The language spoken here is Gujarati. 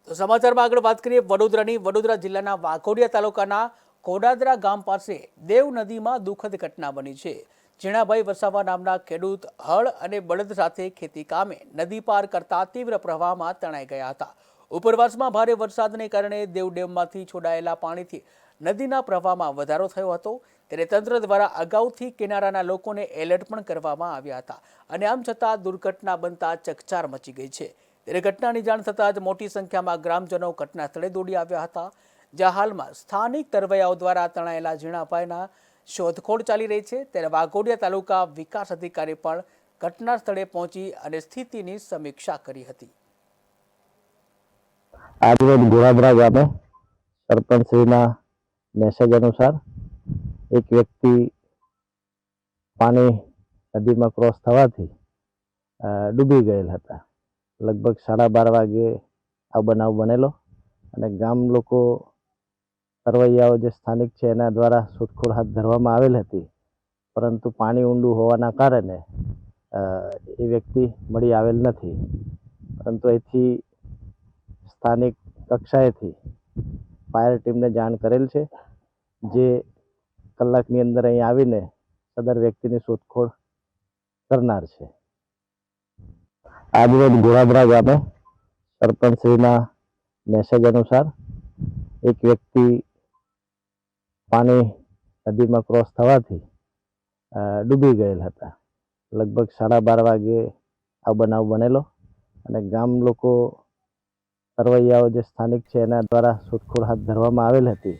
તો સમાચારમાં આગળ વાત કરીએ વડોદરાની। વડોદરા જિલ્લાના વાઘોડિયા તાલુકાના કોડાદરા ગામ પાસે દેવ નદીમાં દુઃખદ ઘટના બની છે। જીણાભાઈ વસાવા નામના ખેડૂત હળ અને બળદ સાથે ખેતી કામે નદી પાર કરતા તીવ્ર પ્રવાહમાં તણાઈ ગયા હતા। ઉપરવાસમાં ભારે વરસાદને કારણે દેવ ડેમમાંથી છોડાયેલા પાણીથી નદીના પ્રવાહમાં વધારો થયો હતો। ત્યારે તંત્ર દ્વારા અગાઉથી કિનારાના લોકોને એલર્ટ પણ કરવામાં આવ્યા હતા અને આમ છતાં દુર્ઘટના બનતા ચકચાર મચી ગઈ છે। ત્યારે ઘટનાની જાણ થતાં જ મોટી સંખ્યામાં ગ્રામજનો ઘટના સ્થળે દોડી આવ્યા હતા, જ્યાં હાલમાં સ્થાનિક તરવૈયાઓ દ્વારા તણાયેલા ઝીણાભાઈના શોધખોળ ચાલી રહી છે। ત્યારે વાઘોડિયા તાલુકા વિકાસ અધિકારી પણ ઘટના સ્થળે પહોંચી અને સ્થિતિની સમીક્ષા કરી હતી। આજરોજ ગોળાદરા ગામે સરપંચશ્રીના મેસેજ અનુસાર એક વ્યક્તિ પાણી નદીમાં ક્રોસ થવાથી ડૂબી ગયેલ હતા। લગભગ 12:30 વાગે આ બનાવ બનેલો અને ગામ લોકો તરવૈયાઓ જે સ્થાનિક છે એના દ્વારા શોધખોળ હાથ ધરવામાં આવેલ હતી, પરંતુ પાણી ઊંડું હોવાના કારણે એ વ્યક્તિ મળી આવેલ નથી। પરંતુ અહીંથી સ્થાનિક કક્ષાએથી ફાયર ટીમને જાણ કરેલ છે, જે કલાકની અંદર અહીં આવીને સદર વ્યક્તિની શોધખોળ કરનાર છે। આજરોજ ગોળાદરા ગામે સરપંચશ્રીના મેસેજ અનુસાર એક વ્યક્તિ પાણી નદીમાં ક્રોસ થવાથી ડૂબી ગયેલ હતા। લગભગ 12:30 વાગે આ બનાવ બનેલો અને ગામ લોકો તરવૈયાઓ જે સ્થાનિક છે એના દ્વારા શોધખોળ હાથ ધરવામાં આવેલ હતી,